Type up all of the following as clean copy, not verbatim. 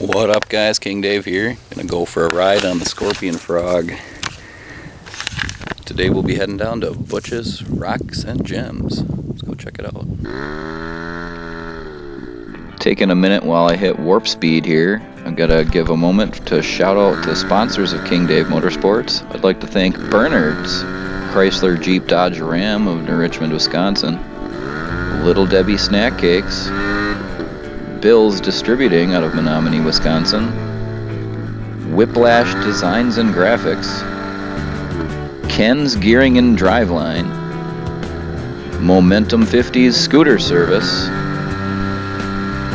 What up, guys? King Dave here. Gonna go for a ride on the Scorpion Frog. Today we'll be heading down to Butch's Rocks and Gems. Let's go check it out. Taking a minute while I hit warp speed here. I've got to give a moment to shout out to sponsors of King Dave Motorsports. I'd like to thank Bernard's, Chrysler Jeep Dodge Ram of New Richmond, Wisconsin, Little Debbie Snack Cakes, Bill's Distributing out of Menominee, Wisconsin, Whiplash Designs and Graphics, Ken's Gearing and Driveline, Momentum 50's Scooter Service,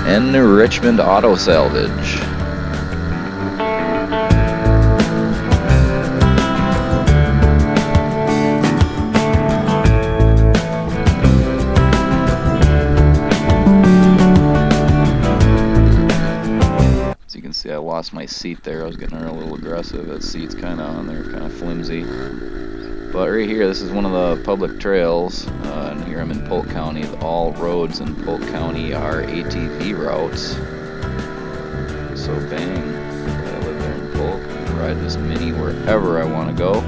and Richmond Auto Salvage. As you can see, I lost my seat there. I was getting a little aggressive. That seat's kind of on there, kind of flimsy. But right here, this is one of the public trails, and here I'm in Polk County. All roads in Polk County are ATV routes. So bang, I live there in Polk. I can ride this Mini wherever I want to go.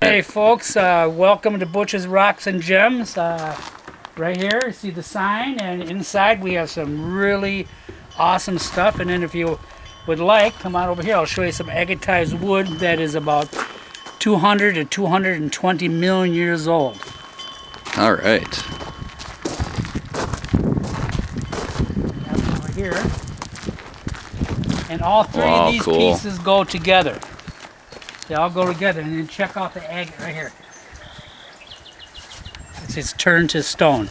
Hey folks, welcome to Butch's Rocks and Gems. Right here, see the sign, and inside we have some really awesome stuff. And then if you would like, come on over here, I'll show you some agatized wood that is about 200 to 220 million years old. All right. That's over here. And all three of these pieces go together. They all go together, and then check out the agate right here. It's turned to stone.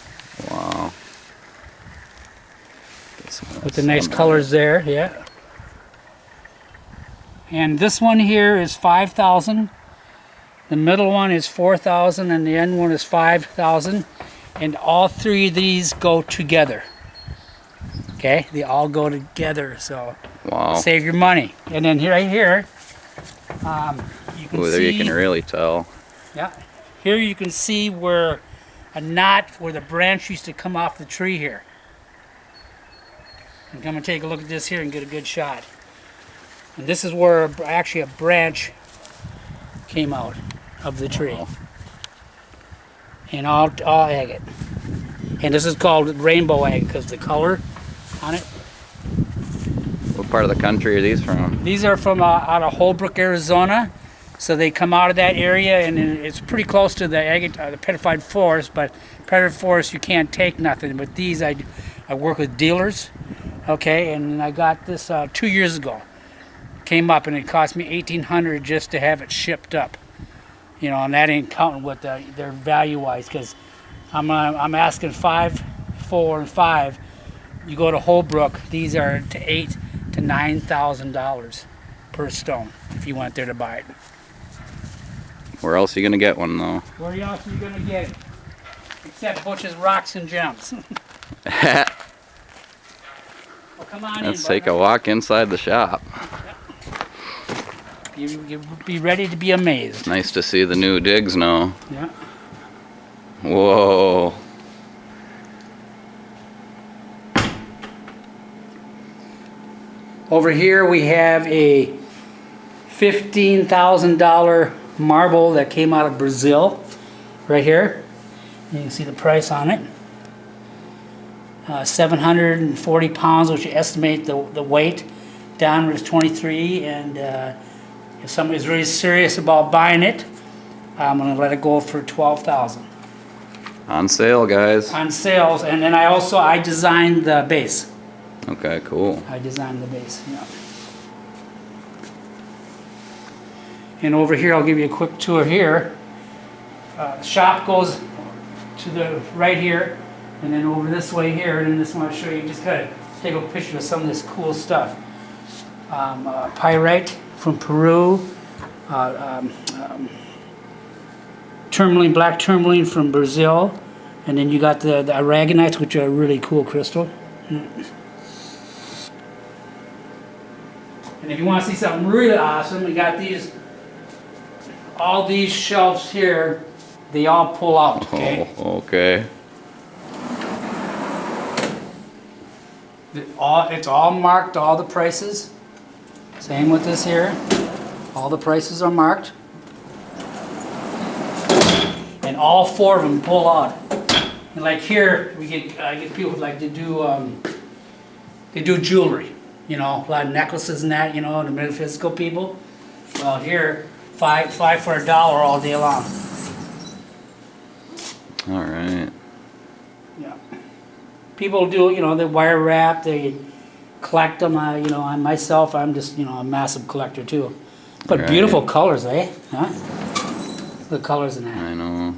Wow. With the nice colors there, yeah. And this one here is 5,000. The middle one is 4,000, and the end one is 5,000. And all three of these go together. Okay, they all go together, so save your money. And then right here. You can there you can really tell. Yeah, here you can see where a knot, where the branch used to come off the tree here. And come and take a look at this here and get a good shot. And this is where actually a branch came out of the tree. Wow. And all agate. And this is called rainbow agate because the color on it. What part of the country are these from? These are from out of Holbrook, Arizona. So they come out of that area, and it's pretty close to the petrified forest. But petrified forest, you can't take nothing. But these, I work with dealers, okay. And I got this 2 years ago. Came up, and it cost me $1,800 just to have it shipped up. You know, and that ain't counting what their value-wise, because I'm asking $5, $4, and $5. You go to Holbrook, these are to $8,000 to $9,000 per stone if you went there to buy it. Where else are you gonna get one though? Where else are you gonna get it? Except Butch's Rocks and Gems. Well, come on Let's take a walk inside the shop. You be ready to be amazed. Nice to see the new digs now. Yeah. Whoa. Over here we have a $15,000 marble that came out of Brazil. Right here. You can see the price on it. 740 pounds, which you estimate the weight. Downward is 23, and if somebody's really serious about buying it, I'm going to let it go for $12,000. On sale, guys. On sales, and then I designed the base. Okay, cool. I designed the base, yeah. And over here, I'll give you a quick tour here. The shop goes to the right here, and then over this way here, and then just want to show you, just kind of take a picture of some of this cool stuff. Pyrite from Peru, tourmaline, black tourmaline from Brazil, and then you got the aragonites, which are a really cool crystal. And if you want to see something really awesome, we got these, all these shelves here, they all pull out, okay? Oh, okay. It's all marked, all the prices. Same with this here. All the prices are marked. And all 4 of them pull out. And like here, I get people like to do, they do jewelry. You know, a lot of necklaces and that, you know, the metaphysical people. Well, here, five for $1 all day long. All right. Yeah. People do, you know, they wire wrap, they collect them. You know, I myself, I'm just, you know, a massive collector too. But right. beautiful colors, eh? Huh? The colors in that. I know.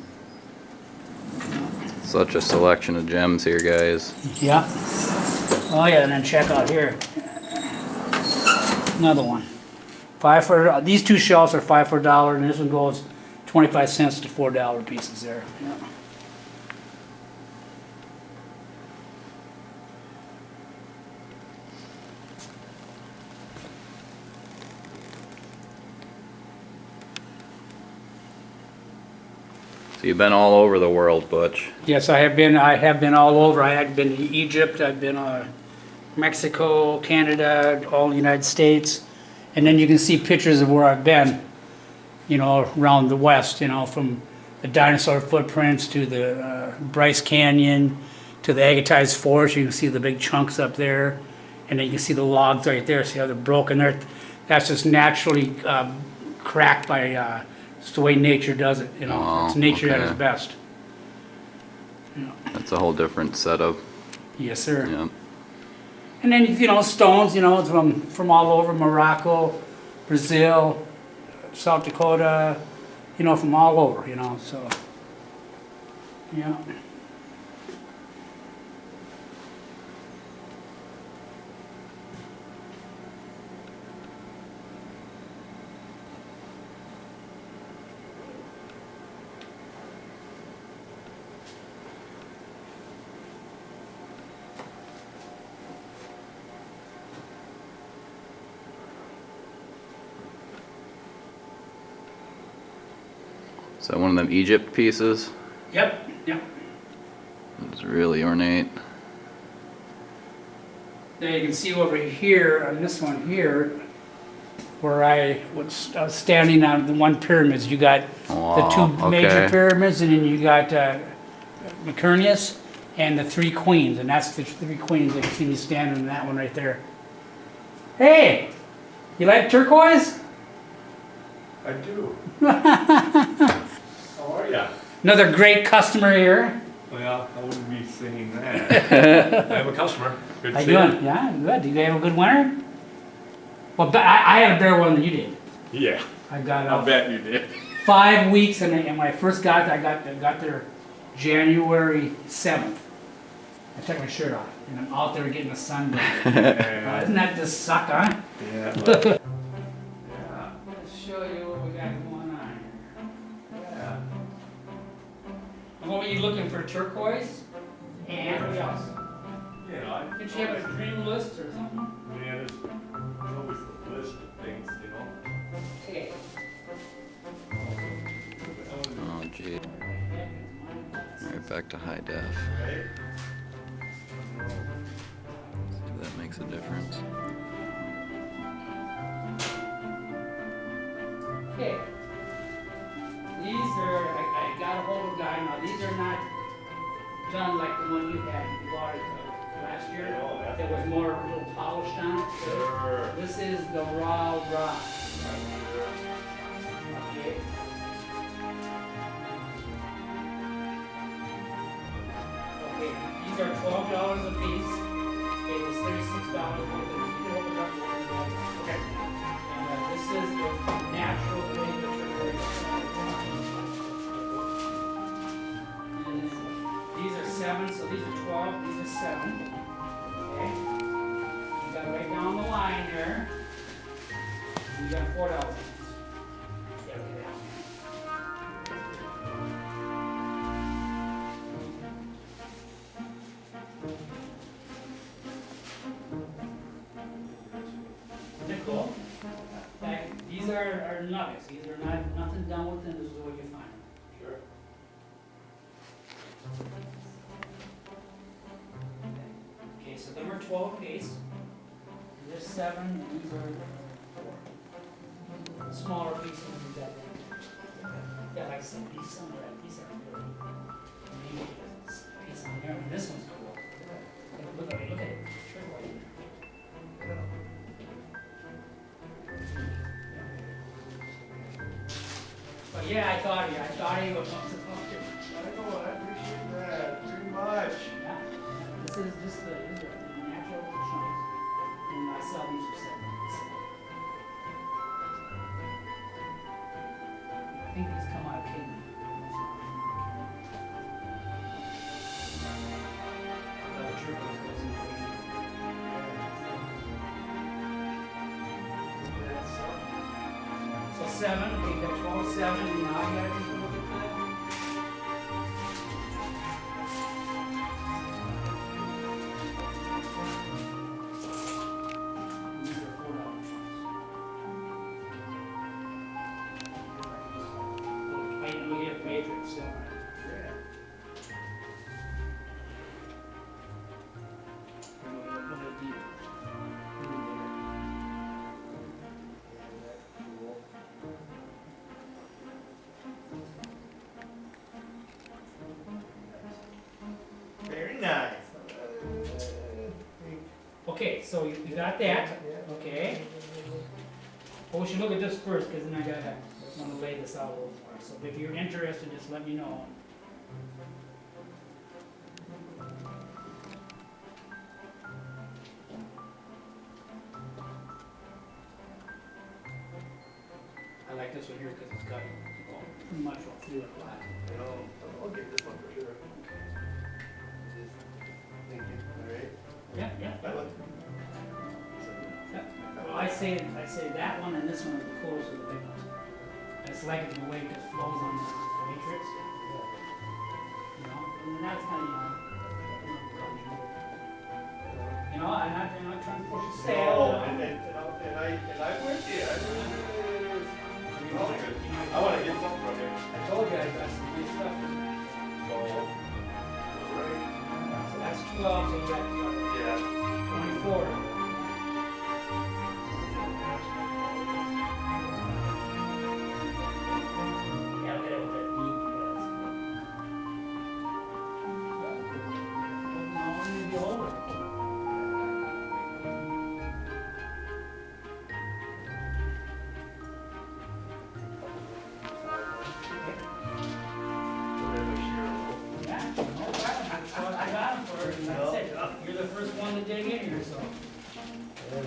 Such a selection of gems here, guys. Yeah. Oh yeah, and then check out here. Another one. These 2 shelves are 5 for $1, and this one goes 25 cents to $4 pieces there. Yeah. So you've been all over the world, Butch. Yes, I have been. I have been all over. I have been to Egypt. I've been Mexico, Canada, all the United States, and then you can see pictures of where I've been. You know, around the West. You know, from the dinosaur footprints to the Bryce Canyon to the agatized forest. You can see the big chunks up there, and then you can see the logs right there. See how they're broken there? That's just naturally cracked by. It's the way nature does it. You know, Oh, it's nature at okay. its best. Yeah. That's a whole different setup. Yes, sir. Yep. And then, you know, stones, you know, from all over Morocco, Brazil, South Dakota, you know, from all over, you know, so, yeah. Is that one of them Egypt pieces? Yep, yep. It's really ornate. Now you can see over here, on this one here, where I was standing on the one pyramids. You got the 2 major okay. pyramids, and then you got Myconius and the 3 queens, and that's the 3 queens. You can see me standing in that one right there. Hey, you like turquoise? I do. How are ya? Another great customer here. Well, I wouldn't be saying that. I have a customer. Good How to you see doing? Yeah, good. Did you have a good winter? Well, I had a better one than you did. you. Yeah, I got I'll bet you did. 5 weeks, and when I first got there, I got there January 7th. I took my shirt off, and I'm out there getting the sun. Yeah. Doesn't that just suck, huh? Yeah. But, yeah. Let's show you what we got going on. Yeah. And what were you looking for? Turquoise? And what else? Yeah. Did you have a dream list or something? Yeah, there's always a list of things, you know. Okay. Oh, gee. Right back to high def. Right? See if that makes a difference. Okay. These are, I got a hold of a guy now. These are not done like the one you had. You bought it last year. Oh, that's- That was more a little polished on it. Sure. This is the raw rock. Okay. Okay, these are $12 a piece. It was $36 with it. You can open it up. Okay. And this is the natural way they're nuggets. These are not, nothing done with them, this is the way you find them. Sure. Okay, so them are 12 apiece. There's 7, and these are 4. Smaller pieces of that. Yeah, like I said, these are really. Maybe this piece on there, and this one's cool. Look at it, look at it. Sure, but yeah, I thought of you. I know, I appreciate that very much. Yeah, this is the natural chunks, and I sell these for 7. I think these come out of Kingman. Turbos goes in So 7, okay, you got 12, 7, and now you gotta take a look at that. These are $4 chunks. Wait, look at the matrix. Yeah. A little bit deeper. Very nice. Okay, so you got that, okay? Well, we should look at this first, because then I want to lay this out a little more. So if you're interested, just let me know. I like this one here because it's got pretty much all through it flat. You know, I'll give this one for sure. Just thank you. All right. Yeah, yeah. That one. Yeah. Well, I say that one and this one are close to the big ones. I just like it the way it just flows on the matrix. You know, and that's kind of, I'm not trying to push a sale. No, and I'm with you. I want to get something from here. I told you I got some good stuff. So that's 12, so you got Yeah. 24. Yeah, look at what that meat does. Now I'm gonna be older. Yeah, no problem. That's what I got 'em for. Like I said, you're the first one to dig in here, so. You're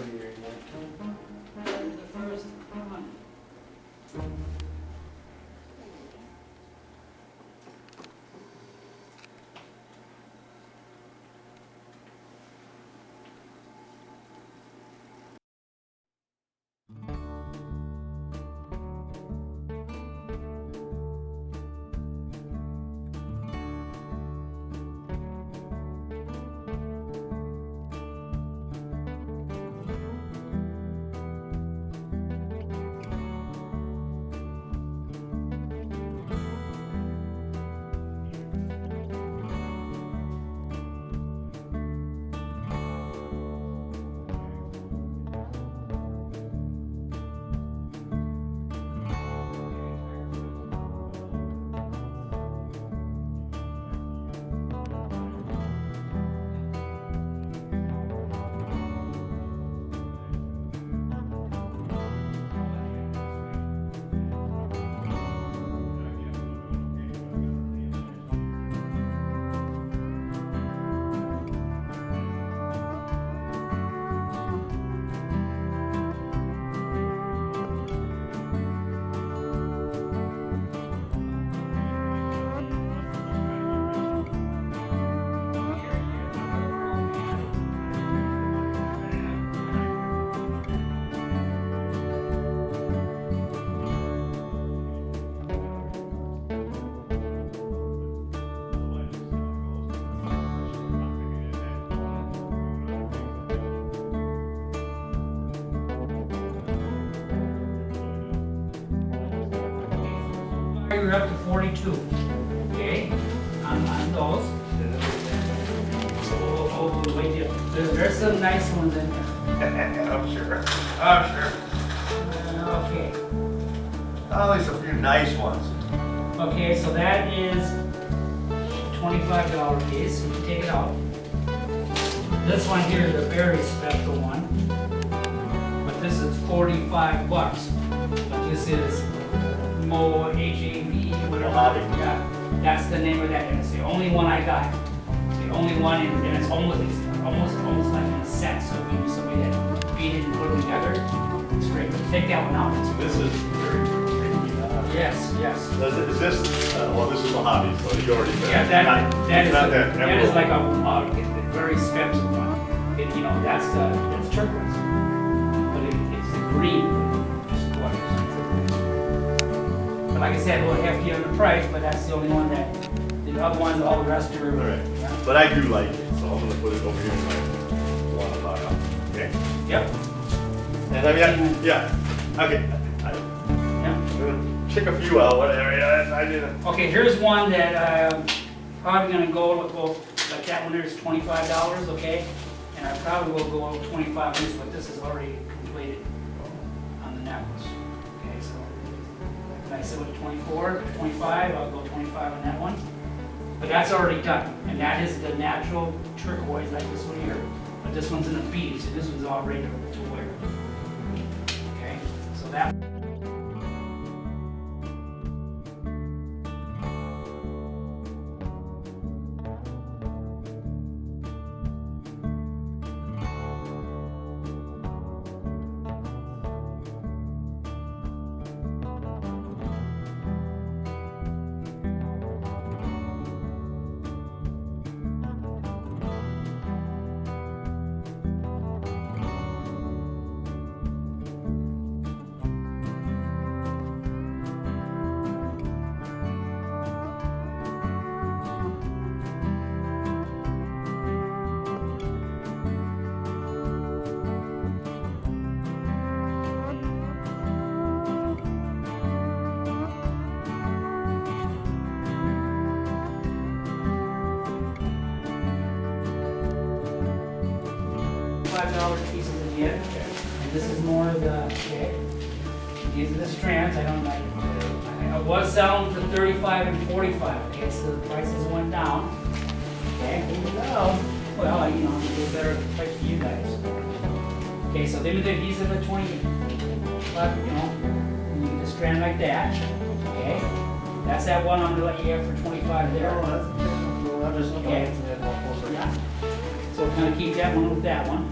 the first one. you're up to 42. Okay, on those. Oh, wait, there's some nice ones in there. I'm sure. I'm sure. Okay. Oh, there's a few nice ones. Okay, so that is $25 piece. You can take it out. This one here is a very special one, but this is 45 bucks. But this is H-A-V, whatever. Mojave. Yeah, that's the name of that, and it's the only one I got. The only one, and it's almost like in a set. So if you somebody that beat it and put them together, it's great. But take that one out. This is very pretty. Yes, yes. Is this, well, this is Mojave, so you already said. Yeah, that is not that is like a very expensive one. You know, that's turquoise, but it's the green. It's quite expensive. But like I said, a little hefty on the price, but that's the only one that. The other ones, all the rest are. All right. Yeah. But I do like it, so I'm gonna put it over here in my water bottle. Okay? Yep. And I mean, yeah, okay. Yep. I'm gonna check a few out, whatever, yeah, I didn't. Okay, here's one that I'm probably gonna go with, well, like that one there is $25, okay? And I probably will go with 25 on this, but this is already completed on the necklace. Okay, so like I said with 24, 25, I'll go 25 on that one. But that's already done, and that is the natural turquoise like this one here. But this one's in a bead, so this one's all ready to wear. Okay, so that. $5 pieces in the end. And this is more of the, okay, these are the strands. I don't like, I was selling for 35 and 45, okay, so the prices went down. Okay, well, you know, it's a better price for you guys. Okay, so these are the 20, you know, you get the strand like that, okay? That's that one on the left you have for 25 there. I'm just looking Okay. at that one closer. Yeah. So we're gonna keep that one with that one.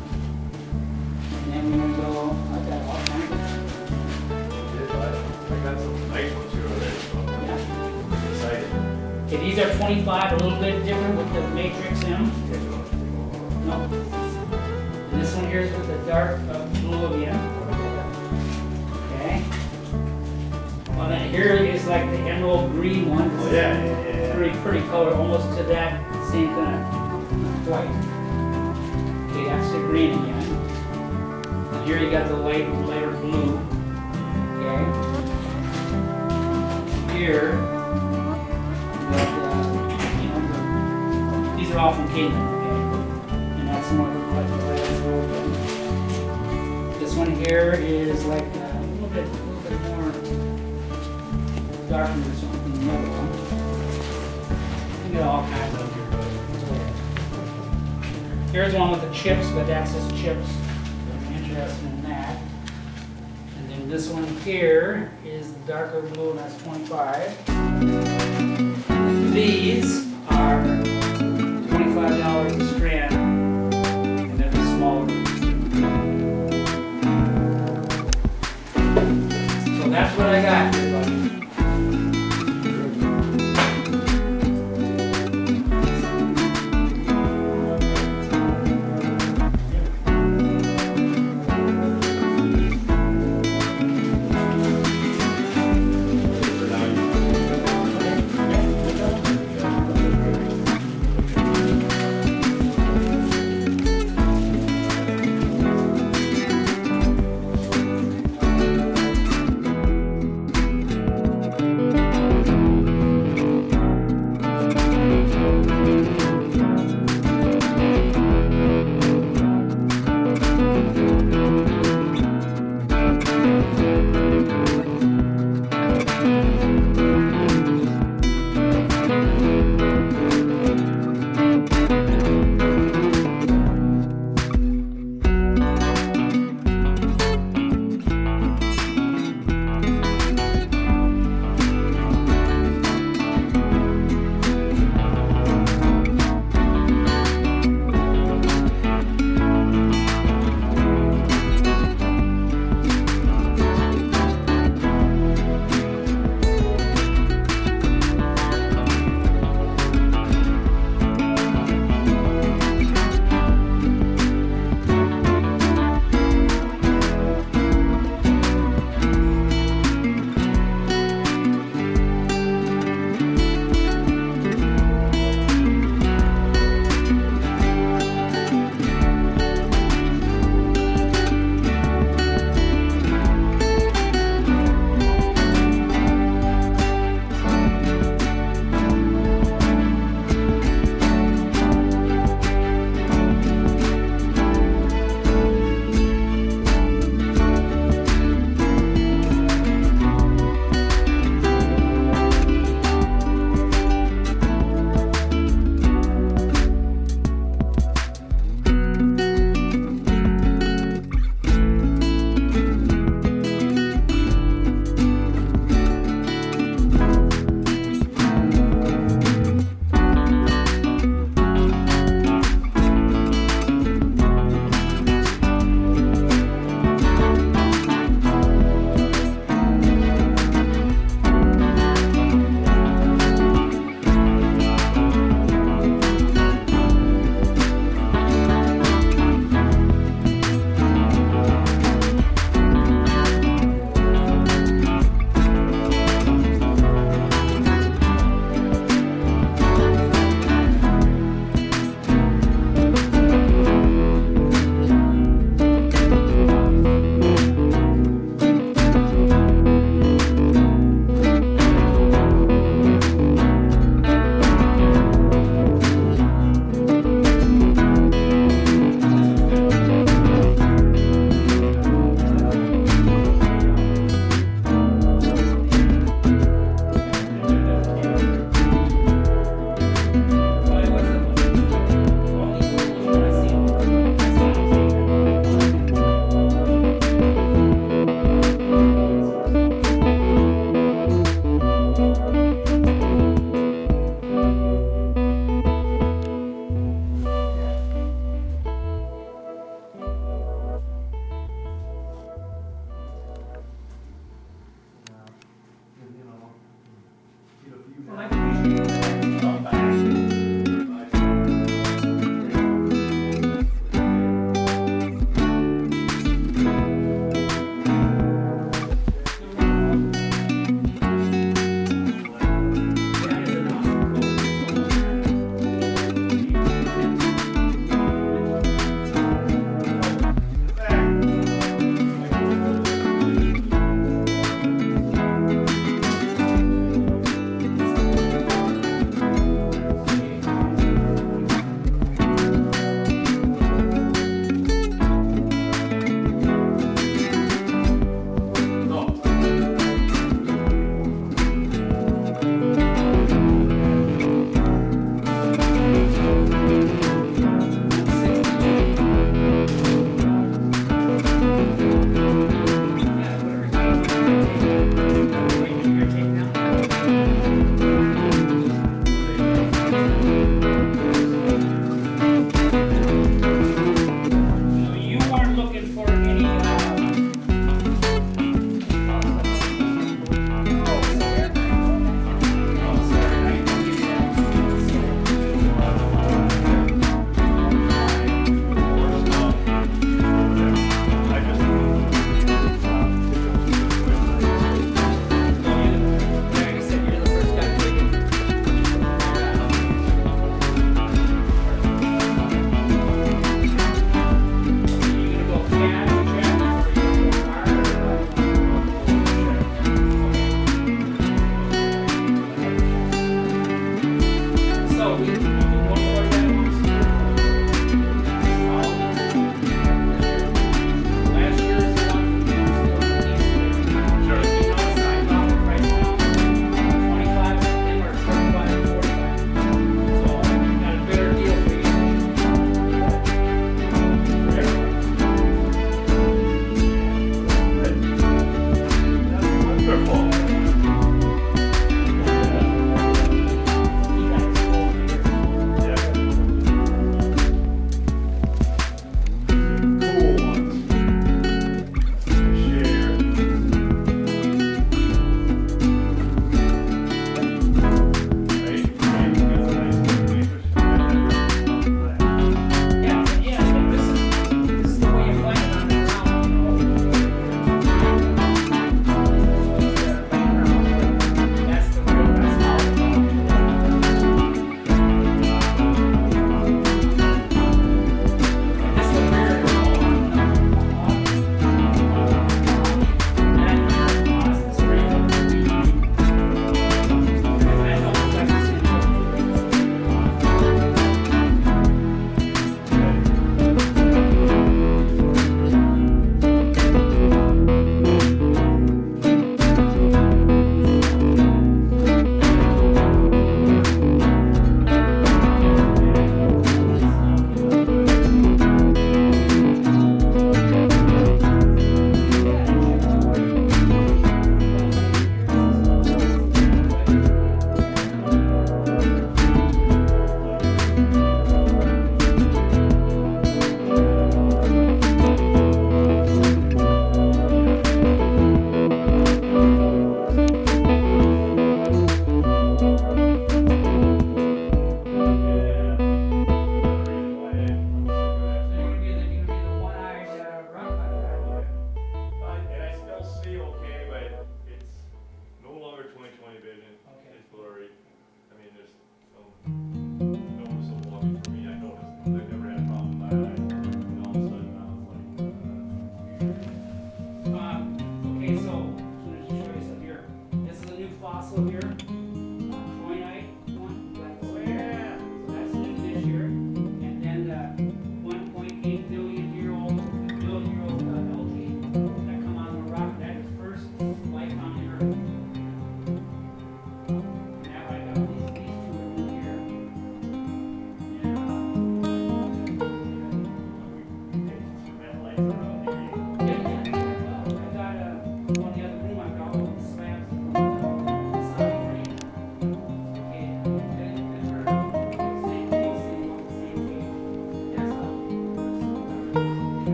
And then we're gonna go like that off. I got some nice ones here already, so Yeah. I'm excited. Okay, these are 25, a little bit different with the matrix in them. No. And this one here is with the dark blue again. Okay. Well, then here is like the emerald green one. Oh, yeah. Pretty color, almost to that same kind of white. Okay, that's the green again. And here you got the lighter blue. Okay. Here, you got you know, these are all from Caitlin, okay? And that's more like the lighter blue again. This one here is like a little bit more darker than this one, than the other one. You got all kinds of here. Here's one with the chips, but that's just chips. So I'm interested in that. And then this one here is the darker blue, and that's 25. These are $25 a strand, and they're the smaller ones. So that's what I got here, buddy.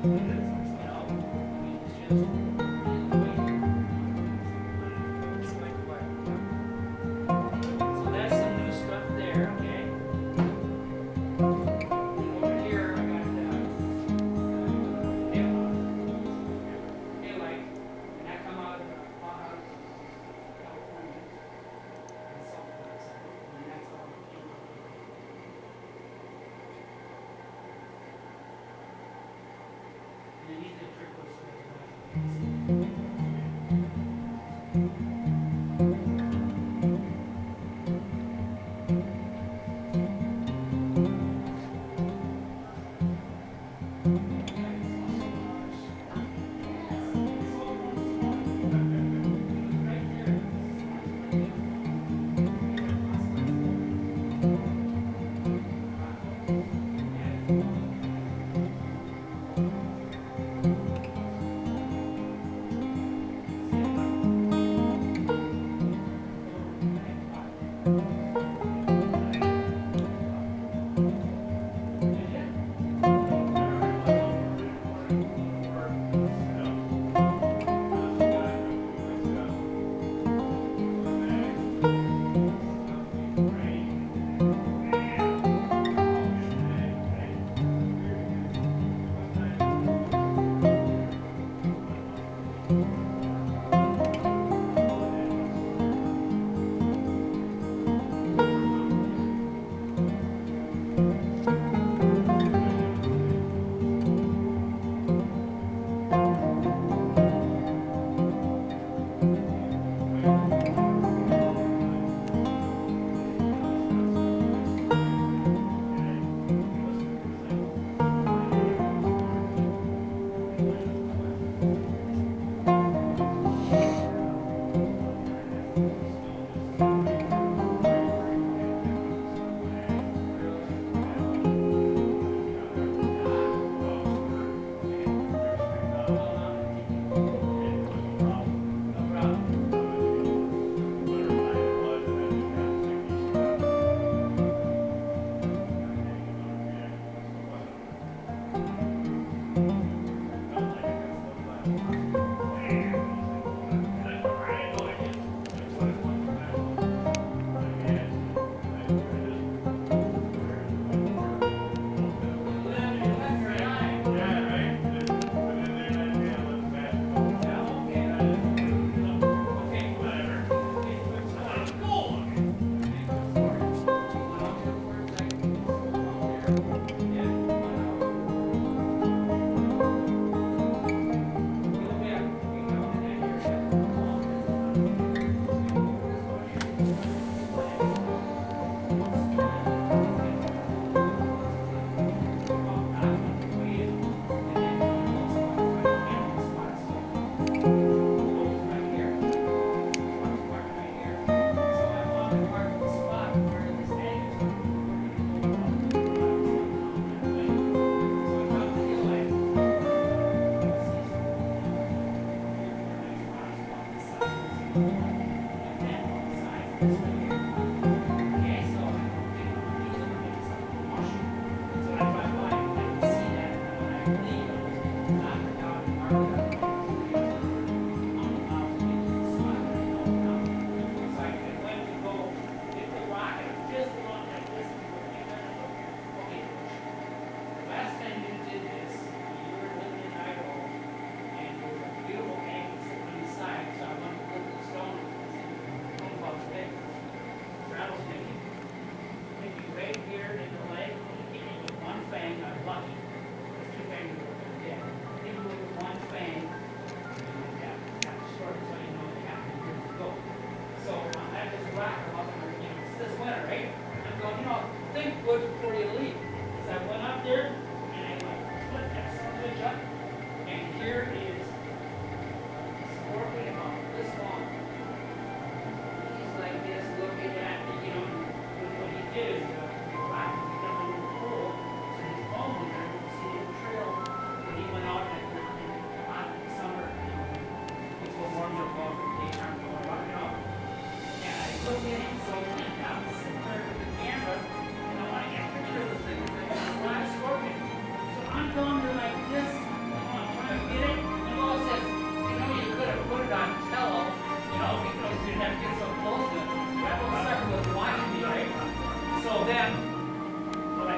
So that's some new stuff there, okay? Over here, I got daylight, and that come out of California. And so, and that's all. And then these are trickles.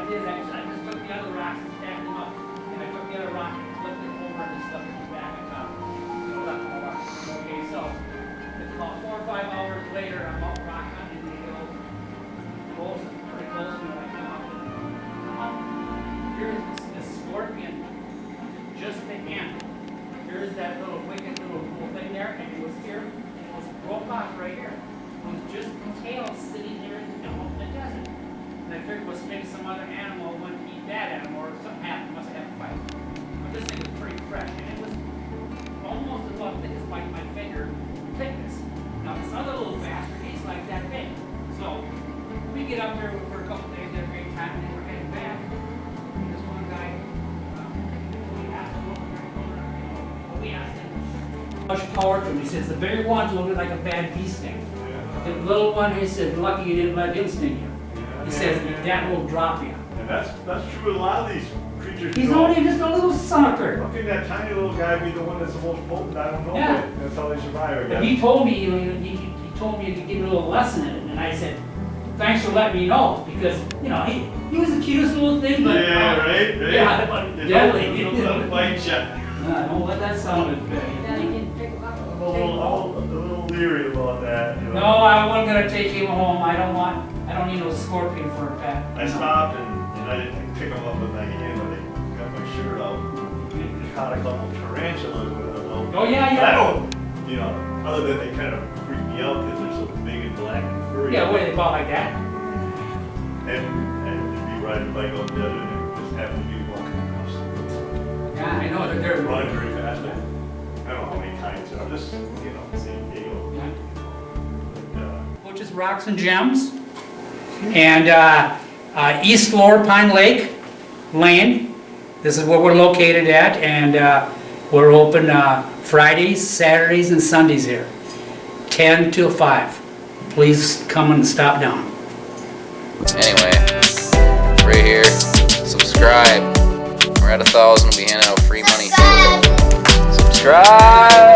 I did is I just took the other rocks and stacked them up. And I took the other rock and flipped it over and just stuck it back on top. So that's all rock. Okay, so it's about 4 or 5 hours later, I'm out rock hunting in the hills. Close, pretty close to when I come up. Here's this scorpion, just the end. Here's that little wicked little thing there, and it was here, and it was broke off right here. It was just the tail sitting there in the desert. And I figured it was maybe some other animal went to eat that animal, or something happened, must have had a fight. But this thing was pretty fresh, and it was almost as thick as my finger thickness. Now this other little bastard, he's like that big. So we get up there for a couple days, had a great time, and then we're heading back. And this one guy, we asked him, much power to him. He says the bigger ones will look like a bad bee sting. The little one, he said, lucky you didn't let him sting you. He says that will drop you. And that's true with a lot of these creatures. He's only just a little sucker. How can that tiny little guy be the one that's the most potent? I don't know. Yeah. But that's how they survive, I But guess. he told me, he told me to give me a little lesson in it, and I said, thanks for letting me know, because he was the cutest little thing, but Yeah, right? yeah, but deadly. Don't let him bite you. Don't let that sound as bad. I'm a little leery about that. No, I wasn't gonna take him home. I don't need no scorpion for a pet. I stopped and I didn't pick them up with my hand, but I got my shirt out. I caught a couple tarantulas with them. Oh yeah, But I yeah. don't, other than they kind of freak me out because they're so big and black and furry. Yeah, what, they bought like that? And you'd be riding a bike on the other and it just happened to be walking across the road. Yeah, I know, they're Running very fast. I don't know how many kinds there are. Just, same deal. Yeah. But, Butch's Rocks and Gems, and East Lower Pine Lake Lane. This is where we're located at, and we're open Fridays, Saturdays, and Sundays here, 10 till 5. Please come and stop down. Anyway, right here, subscribe. We're at 1,000. We'll be handing out free money. Subscribe.